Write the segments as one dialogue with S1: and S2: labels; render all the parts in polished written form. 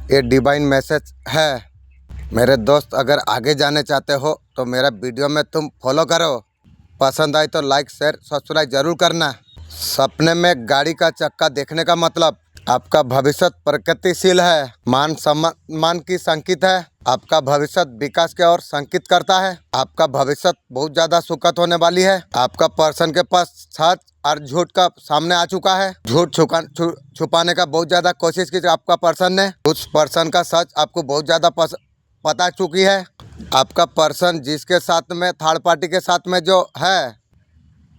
S1: ये divine message है। मेरे दोस्त, अगर आगे जाने चाहते हो तो मेरा वीडियो में तुम फॉलो करो। पसंद आए तो लाइक शेयर सब्सक्राइब जरूर करना। सपने में गाड़ी का चक्का देखने का मतलब आपका भविष्य प्रगतिशील है, मान सम्मान की संकेत है। आपका भविष्य विकास की ओर संकेत करता है। आपका भविष्य बहुत ज्यादा सुखद होने वाली है। आपका पर्सन के पास सच और झूठ का सामने आ चुका है। झूठ छुपाने का बहुत ज्यादा कोशिश की आपका पर्सन ने। उस पर्सन का सच आपको बहुत ज्यादा पता चुकी है। आपका पर्सन जिसके साथ में थर्ड पार्टी के साथ में जो है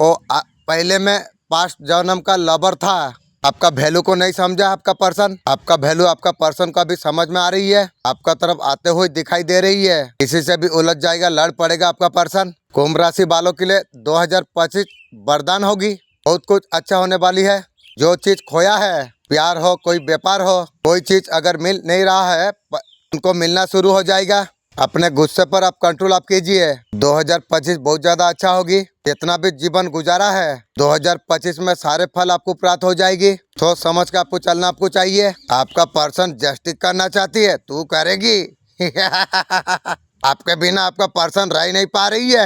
S1: वो पहले में पास्ट जन्म का लवर था। आपका वैल्यू को नहीं समझा आपका पर्सन। आपका वैल्यू आपका पर्सन का भी समझ में आ रही है, आपका तरफ आते हुए दिखाई दे रही है। किसी से भी उलझ जाएगा, लड़ पड़ेगा आपका पर्सन। कुंभ राशि वालों के लिए 2025 वरदान होगी। बहुत कुछ अच्छा होने वाली है। जो चीज खोया है, प्यार हो, कोई व्यापार हो, कोई चीज अगर मिल नहीं रहा है, उनको मिलना शुरू हो जाएगा। अपने गुस्से पर आप कंट्रोल आप कीजिए। 2025 बहुत ज्यादा अच्छा होगी। जितना भी जीवन गुजारा है 2025 में सारे फल आपको प्राप्त हो जाएगी। सोच समझ कर आपको चलना आपको चाहिए। आपका पर्सन जस्टिस करना चाहती है, तू करेगी। आपके बिना आपका पर्सन रह नहीं पा रही है।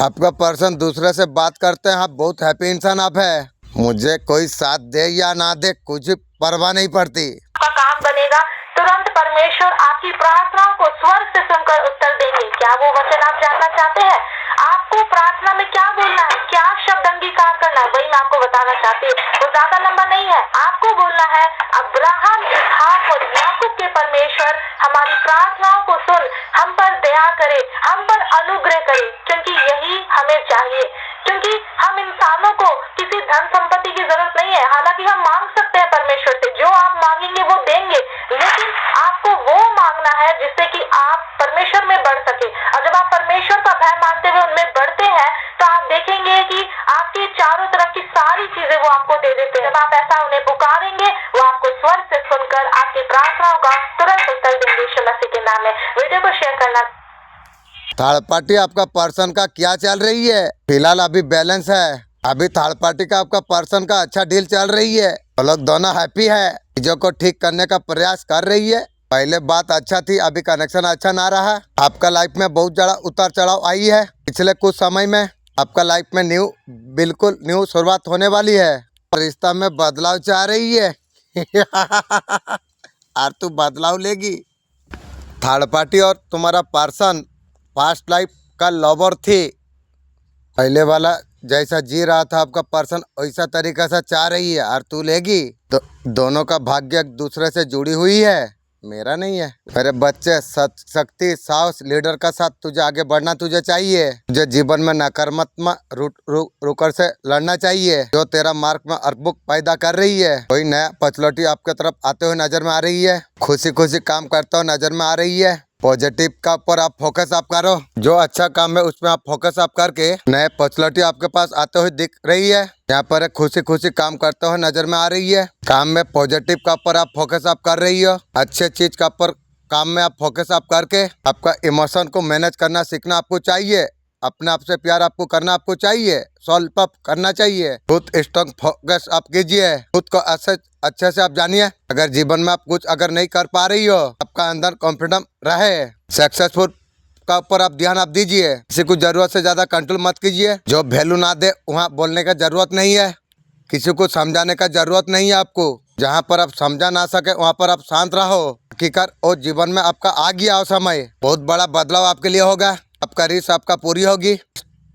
S1: आपका पर्सन दूसरे से बात करते हैं, आप बहुत हैप्पी इंसान आप है। मुझे कोई साथ दे या ना दे कुछ परवाह नहीं पड़ती।
S2: आपका काम बनेगा। तुरंत परमेश्वर आपकी प्रार्थनाओं को स्वर्ग से सुनकर उत्तर देंगे। क्या वो वचन आप जानना चाहते हैं? आपको प्रार्थना में क्या बोलना है, क्या शब्द अंगीकार करना है, वही मैं आपको बताना चाहती हूँ। वो ज्यादा लंबा नहीं है। आपको बोलना है, अब्राहम, इसहाक और याकूब के परमेश्वर हमारी प्रार्थनाओं को सुन, हम पर दया करे, हम पर अनुग्रह करे, क्योंकि यही हमें चाहिए। क्योंकि हम इंसानों को किसी धन संपत्ति की जरूरत नहीं है। हालांकि हम मांग सकते हैं परमेश्वर से, जो आप मांगेंगे वो देंगे, लेकिन आपको वो मांगना है जिससे कि आप परमेश्वर में बढ़ सके। और जब आप परमेश्वर का भय मानते हुए उनमें बढ़ते हैं तो आप देखेंगे कि आपके चारों तरफ की सारी चीजें वो आपको दे देते हैं। जब आप ऐसा उन्हें पुकारेंगे, वो आपको स्वर्ग से सुनकर आपकी प्रार्थनाओं का तुरंत उत्तर देंगे। यीशु मसीह के नाम में वीडियो को शेयर करना।
S1: थर्ड पार्टी आपका पर्सन का क्या चल रही है? फिलहाल अभी बैलेंस है। अभी थर्ड पार्टी का आपका पर्सन का अच्छा डील चल रही है। वो लोग दोनों हैप्पी है, चीजों को ठीक करने का प्रयास कर रही है। पहले बात अच्छा थी, अभी कनेक्शन अच्छा ना रहा। आपका लाइफ में बहुत ज्यादा उतार चढ़ाव आई है। पिछले कुछ समय में आपका लाइफ में बिल्कुल न्यू शुरुआत होने वाली है। रिश्ता में बदलाव चाह रही है। और तू बदलाव लेगी। थर्ड पार्टी और तुम्हारा पर्सन पास्ट लाइफ का लवर थी। पहले वाला जैसा जी रहा था आपका पर्सन, वैसा तरीका से चाह रही है और तू लेगी। तो दोनों का भाग्य एक दूसरे से जुड़ी हुई है, मेरा नहीं है। मेरे बच्चे, शक्ति, साहस, लीडर का साथ तुझे आगे बढ़ना तुझे चाहिए। तुझे जीवन में नकारात्मक रुकर से लड़ना चाहिए, जो तेरा मार्ग में अर्बुक पैदा कर रही है। कोई नया पचलौटी आपके तरफ आते हुए नजर में आ रही है। खुशी खुशी काम करता हुआ नजर में आ रही है। पॉजिटिव का ऊपर आप फोकस आप करो। जो अच्छा काम है उसमें आप फोकस आप करके नए पॉपुलैरिटी आपके पास आते हुए दिख रही है। यहाँ पर खुशी खुशी काम करते हुए नजर में आ रही है। काम में पॉजिटिव का ऊपर आप फोकस आप कर रही हो। अच्छे चीज का ऊपर काम में आप फोकस आप करके आपका इमोशन को मैनेज करना सीखना आपको चाहिए। अपने आप से प्यार आपको करना आपको चाहिए। सॉल्व अप करना चाहिए। खुद स्ट्रॉन्ग फोकस आप कीजिए। खुद को अच्छे से आप जानिए। अगर जीवन में आप कुछ अगर नहीं कर पा रही हो, आपका अंदर कॉन्फिडेंस रहे, सक्सेसफुल का ऊपर आप ध्यान आप दीजिए। किसी को जरूरत से ज्यादा कंट्रोल मत कीजिए। जो वैल्यू ना दे वहाँ बोलने का जरूरत नहीं है। किसी को समझाने का जरूरत नहीं है आपको। जहाँ पर आप समझा ना सके वहाँ पर आप शांत रहो। हकीकत और जीवन में आपका आ गया समय, बहुत बड़ा बदलाव आपके लिए होगा। आपका रिस्क आपका पूरी होगी।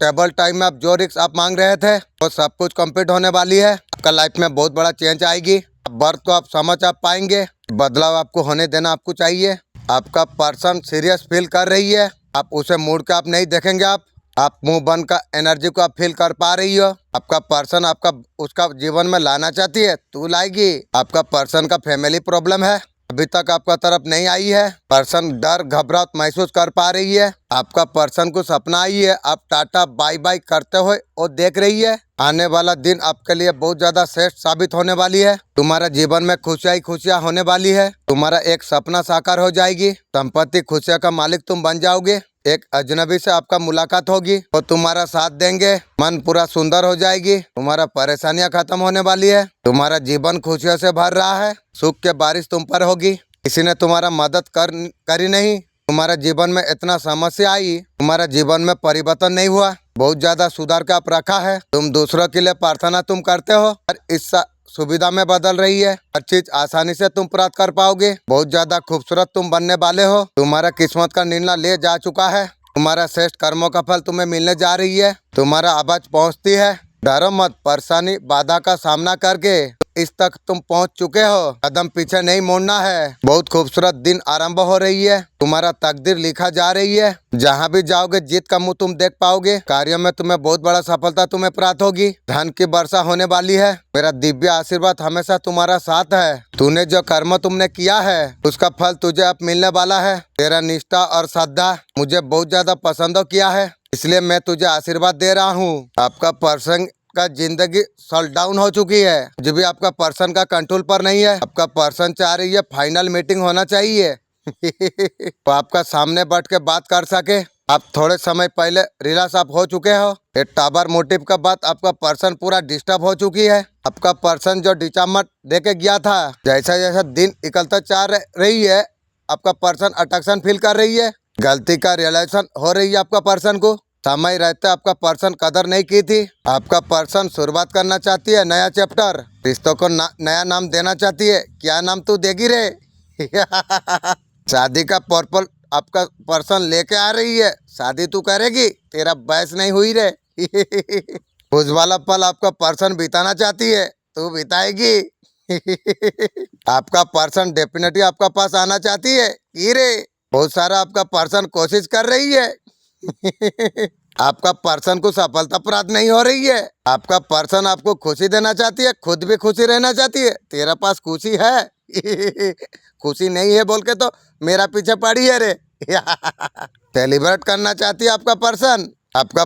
S1: टेबल टाइम में आप जो रिस्क आप मांग रहे थे वो सब कुछ कंप्लीट होने वाली है। आपका लाइफ में बहुत बड़ा चेंज आएगी। बर्थ को आप समझ आप पाएंगे। बदलाव आपको होने देना आपको चाहिए। आपका पर्सन सीरियस फील कर रही है। आप उसे मूड का आप नहीं देखेंगे। आप मुंह बंद का एनर्जी को आप फील कर पा रही हो। आपका पर्सन आपका उसका जीवन में लाना चाहती है, तू लाएगी। आपका पर्सन का फैमिली प्रॉब्लम है, अभी तक आपका तरफ नहीं आई है। पर्सन डर घबराहट महसूस कर पा रही है। आपका पर्सन को सपना आई है, आप टाटा बाय बाय करते हुए वो देख रही है। आने वाला दिन आपके लिए बहुत ज्यादा श्रेष्ठ साबित होने वाली है। तुम्हारा जीवन में खुशियां होने वाली है। तुम्हारा एक सपना साकार हो जाएगी। संपत्ति खुशियां का मालिक तुम बन जाओगे। एक अजनबी से आपका मुलाकात होगी, वो तुम्हारा साथ देंगे, मन पूरा सुंदर हो जाएगी, तुम्हारा परेशानियां खत्म होने वाली है, तुम्हारा जीवन खुशियों से भर रहा है, सुख के बारिश तुम पर होगी। किसी ने तुम्हारा मदद करी नहीं, तुम्हारे जीवन में इतना समस्या आई, तुम्हारे जीवन में परिवर्तन नहीं हुआ, बहुत ज्यादा सुधार का आप रखा है, तुम दूसरों के लिए प्रार्थना तुम करते हो और इस सुविधा में बदल रही है, हर चीज आसानी से तुम प्राप्त कर पाओगे, बहुत ज्यादा खूबसूरत तुम बनने वाले हो, तुम्हारा किस्मत का निर्णय ले जा चुका है, तुम्हारा श्रेष्ठ कर्मों का फल तुम्हें मिलने जा रही है, तुम्हारा आवाज पहुंचती है, डरो मत, परेशानी बाधा का सामना करके इस तक तुम पहुंच चुके हो, कदम पीछे नहीं मोड़ना है, बहुत खूबसूरत दिन आरंभ हो रही है, तुम्हारा तकदीर लिखा जा रही है, जहां भी जाओगे जीत का मुंह तुम देख पाओगे, कार्य में तुम्हें बहुत बड़ा सफलता तुम्हें प्राप्त होगी, धन की वर्षा होने वाली है, मेरा दिव्य आशीर्वाद हमेशा तुम्हारा साथ है, तूने जो कर्म तुमने किया है उसका फल तुझे अब मिलने वाला है, तेरा निष्ठा और श्रद्धा मुझे बहुत ज्यादा पसंद किया है, इसलिए मैं तुझे आशीर्वाद दे रहा हूँ। आपका पर्सन का जिंदगी शट डाउन हो चुकी है, जो भी आपका पर्सन का कंट्रोल पर नहीं है, आपका पर्सन चाह रही है फाइनल मीटिंग होना चाहिए तो आपका सामने बैठ के बात कर सके। आप थोड़े समय पहले रिलैक्स आप हो चुके हो, एक टाबर मोटिव का बात आपका पर्सन पूरा डिस्टर्ब हो चुकी है, आपका पर्सन जो डिचामट दे के गया था, जैसा जैसा दिन निकलता चाह रही है, आपका पर्सन अट्रैक्शन फील कर रही है, गलती का रियलाइजेशन हो रही है, आपका पर्सन को समय रहते आपका पर्सन कदर नहीं की थी, आपका पर्सन शुरुआत करना चाहती है नया चैप्टर, रिश्तों को नया नाम देना चाहती है, क्या नाम तू देगी रे शादी का पर्पल आपका पर्सन लेके आ रही है, शादी तू करेगी, तेरा बहस नहीं हुई रे उस वाला पल आपका पर्सन बिताना चाहती है, तू बिताएगी आपका पर्सन डेफिनेटली आपका पास आना चाहती है कि रे, बहुत सारा आपका पर्सन कोशिश कर रही है आपका पर्सन को सफलता प्राप्त नहीं हो रही है, आपका पर्सन आपको खुशी देना चाहती है, खुद भी खुशी रहना चाहती है, तेरा पास खुशी है खुशी नहीं है बोल के तो मेरा पीछे पड़ी है रे सेलिब्रेट करना चाहती है आपका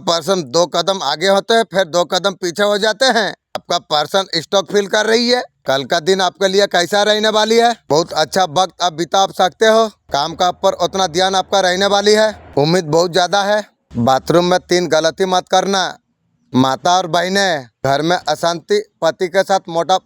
S1: पर्सन 2 कदम आगे होते हैं फिर 2 कदम पीछे हो जाते हैं, आपका पर्सन स्टॉक फील कर रही है, कल का दिन आपके लिए कैसा रहने वाली है, बहुत अच्छा वक्त आप बिता सकते हो, काम का पर उतना ध्यान आपका रहने वाली है, उम्मीद बहुत ज्यादा है, बाथरूम में 3 गलती मत करना, माता और बहनें, घर में अशांति, पति के साथ मोटा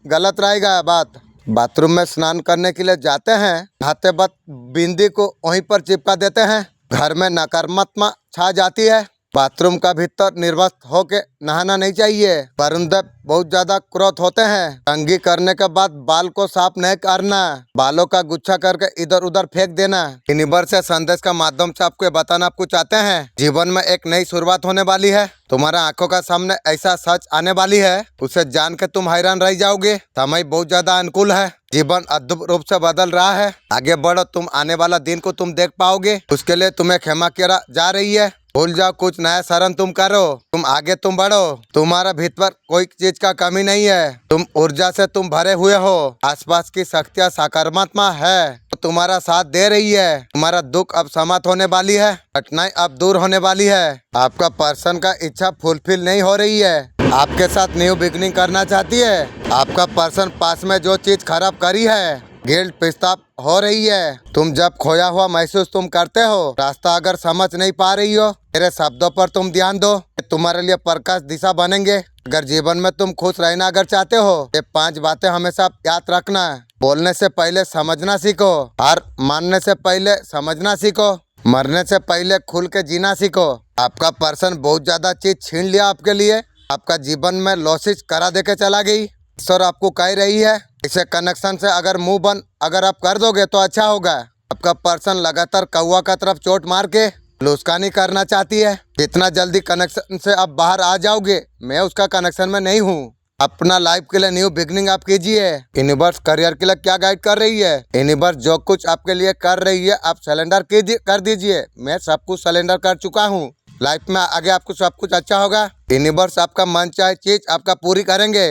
S1: गलत रहेगा बात, बाथरूम में स्नान करने के लिए जाते हैं, नहाते वक्त बिंदी को वहीं पर चिपका देते हैं, घर में नकारात्मकता छा जाती है, बाथरूम का भीतर निर्वस्त्र होके नहाना नहीं चाहिए, वरुण देव बहुत ज्यादा क्रोध होते हैं, कंघी करने के बाद बाल को साफ नहीं करना, बालों का गुच्छा करके इधर उधर फेंक देना। यूनिवर्स से संदेश का माध्यम से आपको बताना आपको चाहते हैं, जीवन में एक नई शुरुआत होने वाली है, तुम्हारा आंखों का सामने ऐसा सच आने वाली है, उसे जान के तुम हैरान रह जाओगे, समय बहुत ज्यादा अनुकूल है, जीवन अद्भुत रूप से बदल रहा है, आगे बढ़ो, तुम आने वाला दिन को तुम देख पाओगे, उसके लिए तुम्हें क्षमा किया जा रही है, भूल जाओ, कुछ नया शरण तुम करो, तुम आगे तुम बढ़ो, तुम्हारा भीतर कोई चीज का कमी नहीं है, तुम ऊर्जा से तुम भरे हुए हो, आसपास की शक्तियाँ सकारात्मक है, तो तुम्हारा साथ दे रही है, तुम्हारा दुख अब समाप्त होने वाली है, कठिनाई अब दूर होने वाली है, आपका पर्सन का इच्छा फुलफिल नहीं हो रही है, आपके साथ न्यू बिगनिंग करना चाहती है, आपका पर्सन पास में जो चीज खराब करी है, गिल्ट पछतावा हो रही है, तुम जब खोया हुआ महसूस तुम करते हो, रास्ता अगर समझ नहीं पा रही हो, मेरे शब्दों पर तुम ध्यान दो, तुम्हारे लिए प्रकाश दिशा बनेंगे, अगर जीवन में तुम खुश रहना अगर चाहते हो, ये 5 बातें हमेशा याद रखना, बोलने से पहले समझना सीखो, हार मानने से पहले समझना सीखो, मरने से पहले खुल के जीना सीखो, आपका पर्सन बहुत ज्यादा चीज छीन लिया आपके लिए, आपका जीवन में लॉसेस करा दे के चला गई, ईश्वर आपको कह रही है, इसे कनेक्शन से अगर मुंह बंद अगर आप कर दोगे तो अच्छा होगा, आपका पर्सन लगातार कौवा का तरफ चोट मार के लुस्कानी करना चाहती है, जितना जल्दी कनेक्शन से आप बाहर आ जाओगे, मैं उसका कनेक्शन में नहीं हूँ, अपना लाइफ के लिए न्यू बिगनिंग आप कीजिए, यूनिवर्स करियर के लिए क्या गाइड कर रही है, यूनिवर्स जो कुछ आपके लिए कर रही है आप सिलेंडर कर दीजिए, मैं सब कुछ सिलेंडर कर चुका हूँ, लाइफ में आगे आपको सब कुछ अच्छा होगा, यूनिवर्स आपका मन चाहे चीज आपका पूरी करेंगे,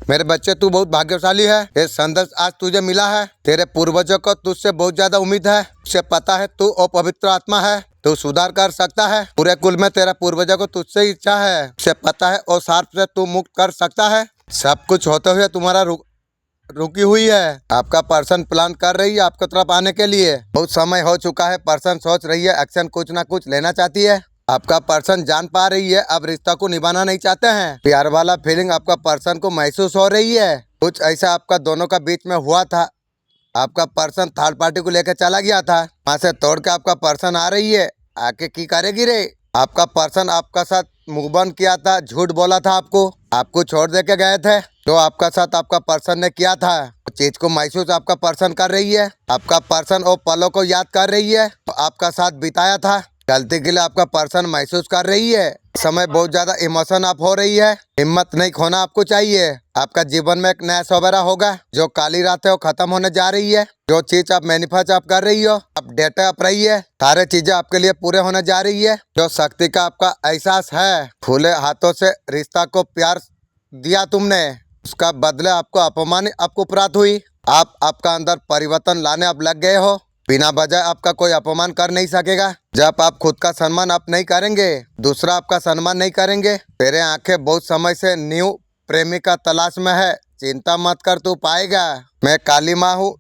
S1: मेरे बच्चे तू बहुत भाग्यशाली है, ये संदेश आज तुझे मिला है, तेरे पूर्वजों को तुझसे बहुत ज्यादा उम्मीद है, तुझे पता है तू अपवित्र आत्मा है, तू सुधार कर सकता है, पूरे कुल में तेरा पूर्वजों को तुझसे इच्छा है, तुझे पता है और सार्प से तू मुक्त कर सकता है, सब कुछ होते हुए तुम्हारा रुकी हुई है। आपका पर्सन प्लान कर रही है आपकी तरफ आने के लिए। बहुत समय हो चुका है, पर्सन सोच रही है, एक्शन कुछ ना कुछ लेना चाहती है। आपका पर्सन जान पा रही है अब रिश्ता को निभाना नहीं चाहते हैं। प्यार वाला फीलिंग आपका पर्सन को महसूस हो रही है। कुछ ऐसा आपका दोनों का बीच में हुआ था। आपका पर्सन थर्ड पार्टी को लेकर चला गया था, वहाँ से तोड़ के आपका पर्सन आ रही है। आके की करेगी रे? आपका पर्सन आपका साथ मुंह बंद किया था, झूठ बोला था, आपको छोड़ दे के गए थे। जो आपका साथ आपका पर्सन ने किया था उस चीज को महसूस आपका पर्सन कर रही है। आपका पर्सन वो पलों को याद कर रही है तो आपका साथ बिताया था। गलती के लिए आपका पर्सन महसूस कर रही है। समय बहुत ज्यादा इमोशन अप हो रही है। हिम्मत नहीं खोना आपको चाहिए। आपका जीवन में एक नया सवेरा होगा। जो काली रात है वो खत्म होने जा रही है। जो चीज आप मैनिफेस्ट आप कर रही हो अब डेटा अप रही है। सारे चीजें आपके लिए पूरे होने जा रही है। जो शक्ति का आपका एहसास है, खुले हाथों से रिश्ता को प्यार दिया तुमने, उसका बदले आपको अपमान आपको प्राप्त हुई। आप आपका अंदर परिवर्तन लाने आप लग गए हो। बिना वजह आपका कोई अपमान कर नहीं सकेगा। जब आप खुद का सम्मान आप नहीं करेंगे, दूसरा आपका सम्मान नहीं करेंगे। तेरे आंखें बहुत समय से न्यू प्रेमिका तलाश में है। चिंता मत कर, तू पाएगा। मैं काली माँ हूँ,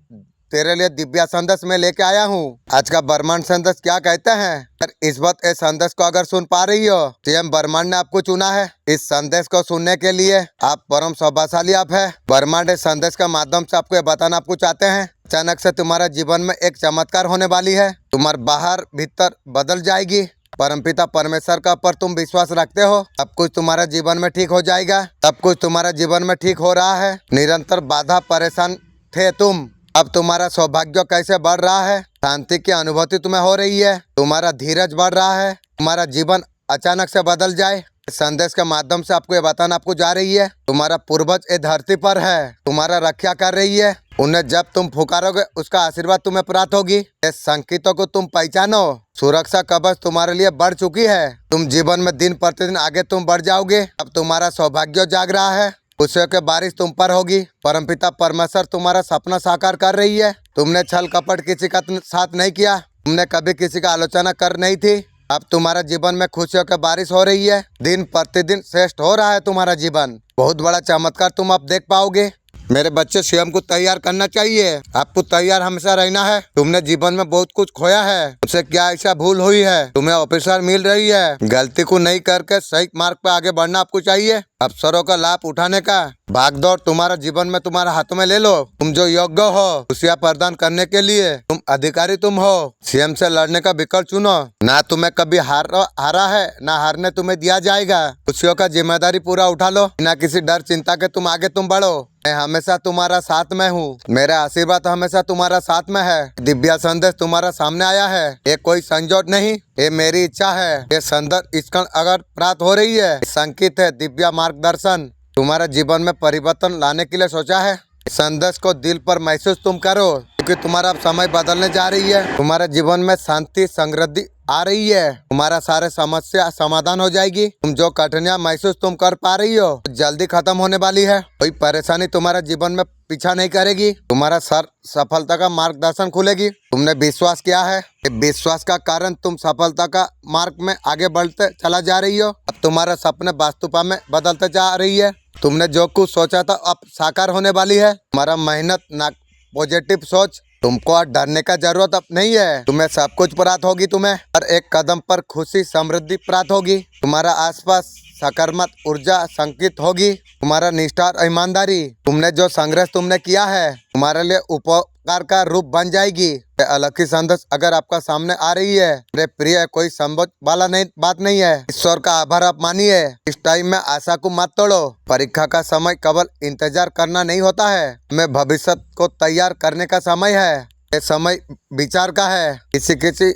S1: तेरे लिए दिव्या संदेश में लेके आया हूँ। आज का ब्रह्मांड संदेश क्या कहते हैं? इस वक्त इस संदेश को अगर सुन पा रही हो तो ये ब्रह्मांड ने आपको चुना है। इस संदेश को सुनने के लिए आप परम सौभाग्यशाली आप है। ब्रह्मांड इस संदेश के माध्यम से आपको ये बताना आपको चाहते हैं, अचानक से तुम्हारा जीवन में एक चमत्कार होने वाली है। तुम्हारे बाहर भीतर बदल जाएगी। परमपिता परमेश्वर का पर तुम विश्वास रखते हो, सब कुछ तुम्हारा जीवन में ठीक हो जाएगा। सब कुछ तुम्हारा जीवन में ठीक हो रहा है। निरंतर बाधा परेशान थे तुम, अब तुम्हारा सौभाग्य कैसे बढ़ रहा है। शांति की अनुभूति तुम्हें हो रही है। तुम्हारा धीरज बढ़ रहा है। तुम्हारा जीवन अचानक से बदल जाए। इस संदेश के माध्यम से आपको ये बताना आपको जा रही है, तुम्हारा पूर्वज ये धरती पर है, तुम्हारा रक्षा कर रही है। उन्हें जब तुम पुकारोगे उसका आशीर्वाद तुम्हें प्राप्त होगी। इस संकेतों को तुम पहचानो। सुरक्षा कवच तुम्हारे लिए बढ़ चुकी है। तुम जीवन में दिन प्रतिदिन आगे तुम बढ़ जाओगे। अब तुम्हारा सौभाग्य जाग रहा है। खुशियों की बारिश तुम पर होगी। परमपिता परमेश्वर तुम्हारा सपना साकार कर रही है। तुमने छल कपट किसी का साथ नहीं किया। तुमने कभी किसी का आलोचना कर नहीं थी। अब तुम्हारा जीवन में खुशियों की बारिश हो रही है। दिन प्रतिदिन श्रेष्ठ हो रहा है तुम्हारा जीवन। बहुत बड़ा चमत्कार तुम अब देख पाओगे। मेरे बच्चे स्वयं को तैयार करना चाहिए। आपको तैयार हमेशा रहना है। तुमने जीवन में बहुत कुछ खोया है। उससे क्या ऐसा भूल हुई है? तुम्हें ऑफिसर मिल रही है। गलती को नहीं करके सही मार्ग पर आगे बढ़ना आपको चाहिए। अवसरों का लाभ उठाने का भागदौड़ तुम्हारा जीवन में तुम्हारे हाथों में ले लो। तुम जो योग्य हो खुशियाँ प्रदान करने के लिए तुम अधिकारी तुम हो। स्वयं से लड़ने का विकल्प चुनो। ना तुम्हें कभी हारा है ना हारने तुम्हें दिया जाएगा। खुशियों का जिम्मेदारी पूरा उठा लो। बिना किसी डर चिंता के तुम आगे तुम बढ़ो। मैं हमेशा तुम्हारा साथ में हूँ। मेरा आशीर्वाद हमेशा तुम्हारा साथ में है। दिव्या संदेश तुम्हारा सामने आया है। ये कोई संजोग नहीं, ये मेरी इच्छा है। ये संदेश इसका अगर प्राप्त हो रही है, संकेत है दिव्या मार्गदर्शन तुम्हारा जीवन में परिवर्तन लाने के लिए सोचा है। संदेश को दिल पर महसूस तुम करो, क्योंकि तुम्हारा समय बदलने जा रही है। तुम्हारे जीवन में शांति समृद्धि आ रही है। तुम्हारा सारे समस्या समाधान हो जाएगी। तुम जो कठिनाइयां महसूस तुम कर पा रही हो जल्दी खत्म होने वाली है। कोई परेशानी तुम्हारा जीवन में पीछा नहीं करेगी। तुम्हारा सफलता का मार्गदर्शन खुलेगी। तुमने विश्वास किया है, विश्वास का कारण तुम सफलता का मार्ग में आगे बढ़ते चला जा रही हो। अब तुम्हारा सपने वास्तविकता में बदलते जा रही है। तुमने जो कुछ सोचा था अब साकार होने वाली है। तुम्हारा मेहनत ना पॉजिटिव सोच, तुमको आज डरने का जरूरत अब नहीं है। तुम्हें सब कुछ प्राप्त होगी। तुम्हें हर एक कदम पर खुशी समृद्धि प्राप्त होगी। तुम्हारा आसपास सकारात्मक ऊर्जा संकित होगी। तुम्हारा निष्ठा और ईमानदारी, तुमने जो संघर्ष तुमने किया है तुम्हारे लिए उपकार का रूप बन जाएगी। अलग ही संदेश अगर आपका सामने आ रही है, मेरे प्रिय, कोई संभव वाला नहीं बात नहीं है। ईश्वर का आभार आप मानिए। इस टाइम में आशा को मत तोड़ो। परीक्षा का समय केवल इंतजार करना नहीं होता है, हमें भविष्य को तैयार करने का समय है। ये समय विचार का है। किसी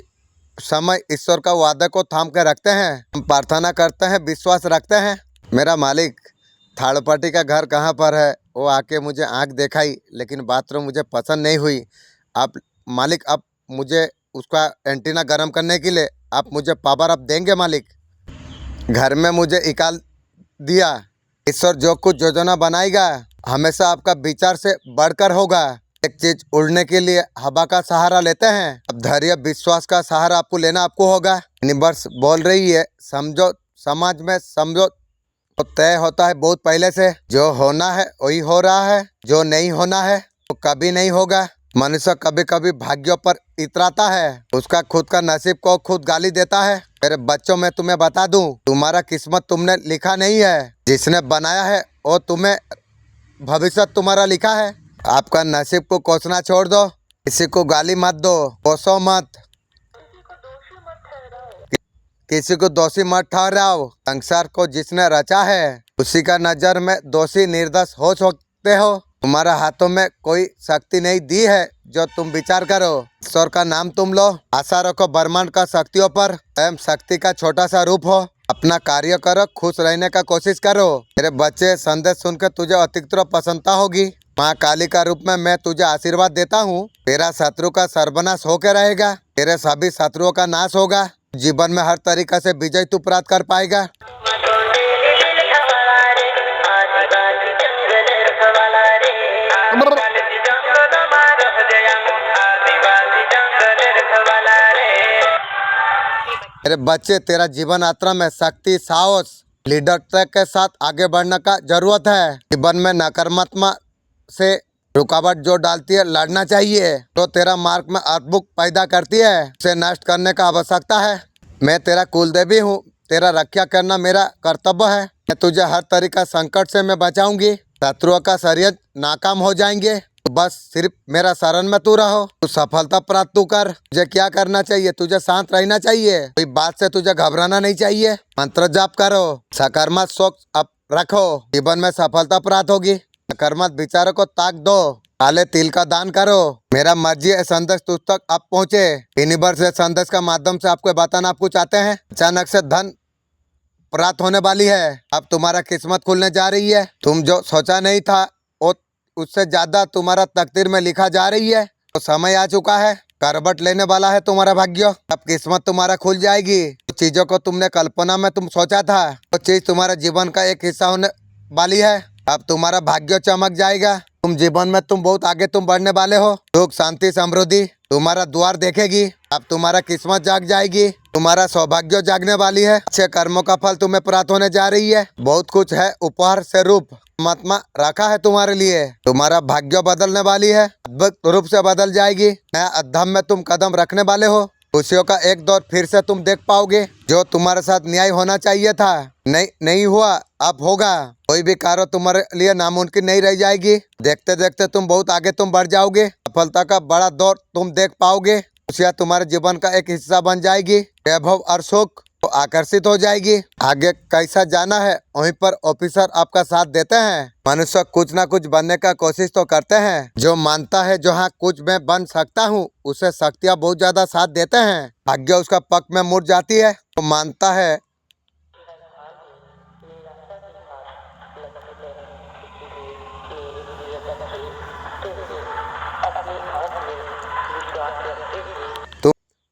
S1: समय ईश्वर का वादे को थाम के रखते हैं। हम प्रार्थना करते हैं, विश्वास रखते हैं। मेरा मालिक थर्ड पार्टी का घर कहाँ पर है, वो आके मुझे आंख दिखाई, लेकिन बाथरूम मुझे पसंद नहीं हुई। आप मालिक आप मुझे उसका एंटीना गर्म करने के लिए आप मुझे पावर अप देंगे मालिक। घर में मुझे निकाल दिया। ईश्वर जो कुछ योजना बनाएगा हमेशा आपका विचार से बढ़कर होगा। एक चीज उड़ने के लिए हवा का सहारा लेते हैं, अब धैर्य विश्वास का सहारा आपको लेना आपको होगा। यूनिवर्स बोल रही है समझो, समाज में समझो, तो तय होता है बहुत पहले से। जो होना है वही हो रहा है, जो नहीं होना है वो कभी नहीं होगा। मनुष्य कभी कभी भाग्यों पर इतराता है, उसका खुद का नसीब को खुद गाली देता है। मेरे बच्चों, मैं तुम्हें बता दूं, तुम्हारा किस्मत तुमने लिखा नहीं है, जिसने बनाया है वो तुम्हें भविष्य तुम्हारा लिखा है। आपका नसीब को कोसना छोड़ दो, किसी को गाली मत दो, कोसो मत, किसी को दोषी मत ठहराओ। संसार को जिसने रचा है उसी का नजर में दोषी निर्दोष हो सकते हो। तुम्हारा हाथों में कोई शक्ति नहीं दी है जो तुम विचार करो। ईश्वर का नाम तुम लो, आशा रखो ब्रह्मांड का शक्तियों पर। स्वयं शक्ति का छोटा सा रूप हो, अपना कार्य करो, खुश रहने का कोशिश करो। मेरे बच्चे, संदेश सुनकर तुझे अतिरिक्त प्रसन्नता होगी। माँ काली का रूप में मैं तुझे आशीर्वाद देता हूँ। तेरा शत्रु का सर्वनाश होकर रहेगा, तेरे सभी शत्रुओं का नाश होगा। जीवन में हर तरीका से विजय तू प्राप्त कर पाएगा। मेरे बच्चे, तेरा जीवन यात्रा में शक्ति, साहस, लीडरशिप के साथ आगे बढ़ने का जरूरत है। जीवन में नकारात्मक से रुकावट जो डालती है, लड़ना चाहिए। तो तेरा मार्ग में अद्भुत पैदा करती है, उसे नष्ट करने का आवश्यकता है। मैं तेरा कुलदेवी हूँ, तेरा रक्षा करना मेरा कर्तव्य है। मैं तुझे हर तरीका संकट से मैं बचाऊंगी। शत्रुओं का षड्यंत्र नाकाम हो जाएंगे। तो बस सिर्फ मेरा शरण में तू रहो, तू सफलता प्राप्त तू कर। तुझे क्या करना चाहिए? तुझे शांत रहना चाहिए, कोई बात से तुझे घबराना नहीं चाहिए। मंत्र जाप करो, सकारात्मक सोच अब रखो, जीवन में सफलता प्राप्त होगी। नकारात्मक विचारों को ताक दो, काले तिल का दान करो। मेरा मर्जी है संदेश तुझ तक अब पहुँचे। यूनिवर्स से संदेश का माध्यम से आपको बताना आपको चाहते हैं। अचानक से धन प्राप्त होने वाली है, अब तुम्हारा किस्मत खुलने जा रही है। तुम जो सोचा नहीं था वो उससे ज्यादा तुम्हारा तकदीर में लिखा जा रही है। तो समय आ चुका है, करवट लेने वाला है तुम्हारा भाग्य। अब किस्मत तुम्हारा खुल जाएगी। तो चीजों को तुमने कल्पना में तुम सोचा था, वो चीज तुम्हारा जीवन का एक हिस्सा होने वाली है। अब तुम्हारा भाग्य चमक जाएगा। तुम जीवन में तुम बहुत आगे तुम बढ़ने वाले हो। सुख, शांति, समृद्धि तुम्हारा द्वार देखेगी। अब तुम्हारा किस्मत जाग जाएगी, तुम्हारा सौभाग्य जागने वाली है। अच्छे कर्मों का फल तुम्हें प्राप्त होने जा रही है। बहुत कुछ है उपहार से रूप परमात्मा रखा है तुम्हारे लिए। तुम्हारा भाग्य बदलने वाली है, अद्भुत रूप से बदल जाएगी। नया अध्याय में तुम कदम रखने वाले हो। खुशियों का एक दौर फिर से तुम देख पाओगे। जो तुम्हारे साथ न्याय होना चाहिए था, नहीं हुआ, अब होगा। कोई भी कार्य तुम्हारे लिए नामुमकिन नहीं रह जाएगी। देखते देखते तुम बहुत आगे तुम बढ़ जाओगे। सफलता का बड़ा दौर तुम देख पाओगे। खुशियाँ तुम्हारे जीवन का एक हिस्सा बन जाएगी। वैभव और सुख तो आकर्षित हो जाएगी। आगे कैसा जाना है वहीं पर ऑफिसर आपका साथ देते हैं। मनुष्य कुछ ना कुछ बनने का कोशिश तो करते हैं। जो मानता है जो हाँ कुछ मैं बन सकता हूँ, उसे शक्तियाँ बहुत ज्यादा साथ देते हैं। भाग्य उसका पक्ष में मुड़ जाती है, तो मानता है।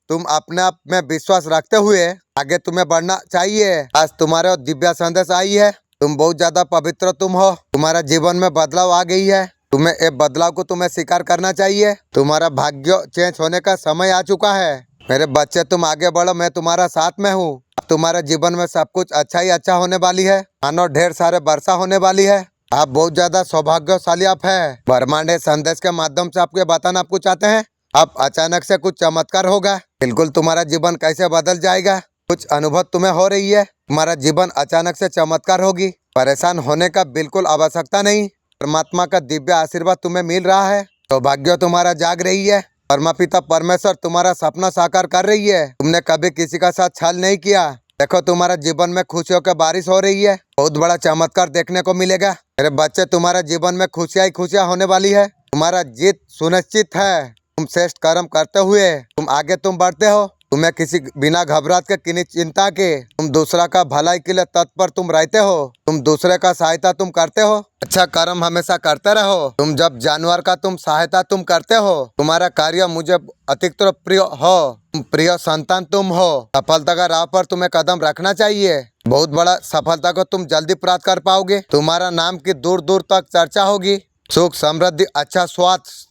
S1: तुम अपने आप में विश्वास रखते हुए आगे तुम्हें बढ़ना चाहिए। आज तुम्हारे दिव्य संदेश आई है। तुम बहुत ज्यादा पवित्र तुम हो। तुम्हारा जीवन में बदलाव आ गई है। तुम्हें ये बदलाव को तुम्हें स्वीकार करना चाहिए। तुम्हारा भाग्य चेंज होने का समय आ चुका है। मेरे बच्चे, तुम आगे बढ़ो, मैं तुम्हारा साथ में हूँ। तुम्हारे जीवन में सब कुछ अच्छा ही अच्छा होने वाली है। मानो ढेर सारे वर्षा होने वाली है। आप बहुत ज्यादा सौभाग्यशाली आप है। ब्रह्मांड संदेश के माध्यम से आपको बताना आपको चाहते हैं, अब अचानक से कुछ चमत्कार होगा। बिल्कुल तुम्हारा जीवन कैसे बदल जाएगा, कुछ अनुभव तुम्हें हो रही है। तुम्हारा जीवन अचानक से चमत्कार होगी। परेशान होने का बिल्कुल आवश्यकता नहीं। परमात्मा का दिव्य आशीर्वाद तुम्हें मिल रहा है। सौभाग्य तुम्हारा जाग रही है। परमापिता परमेश्वर तुम्हारा सपना साकार कर रही है। तुमने कभी किसी का साथ छल नहीं किया। देखो तुम्हारा जीवन में खुशियों की बारिश हो रही है। बहुत बड़ा चमत्कार देखने को मिलेगा। मेरे बच्चे, तुम्हारा जीवन में खुशियाँ ही खुशियाँ होने वाली है। तुम्हारा जीत सुनिश्चित है। तुम श्रेष्ठ कर्म करते हुए तुम आगे तुम बढ़ते हो। तुम्हें किसी बिना घबराहट के, किन्हीं चिंता के, तुम दूसरा का भलाई के लिए तत्पर तुम रहते हो। तुम दूसरे का सहायता तुम करते हो। अच्छा कर्म हमेशा करते रहो। तुम जब जानवर का तुम सहायता तुम करते हो, तुम्हारा कार्य मुझे अतिरिक्त प्रिय हो। तुम प्रिय संतान तुम हो। सफलता का राह पर तुम्हें कदम रखना चाहिए। बहुत बड़ा सफलता को तुम जल्दी प्राप्त कर पाओगे। तुम्हारा नाम की दूर दूर तक चर्चा होगी। सुख, समृद्धि, अच्छा स्वास्थ्य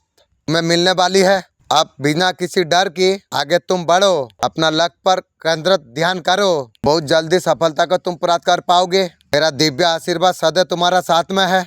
S1: तुम्हें मिलने वाली है। अब बिना किसी डर के आगे तुम बढ़ो। अपना लक्ष्य पर केंद्रित ध्यान करो। बहुत जल्दी सफलता को तुम प्राप्त कर पाओगे। मेरा दिव्य आशीर्वाद सदैव तुम्हारा साथ में है।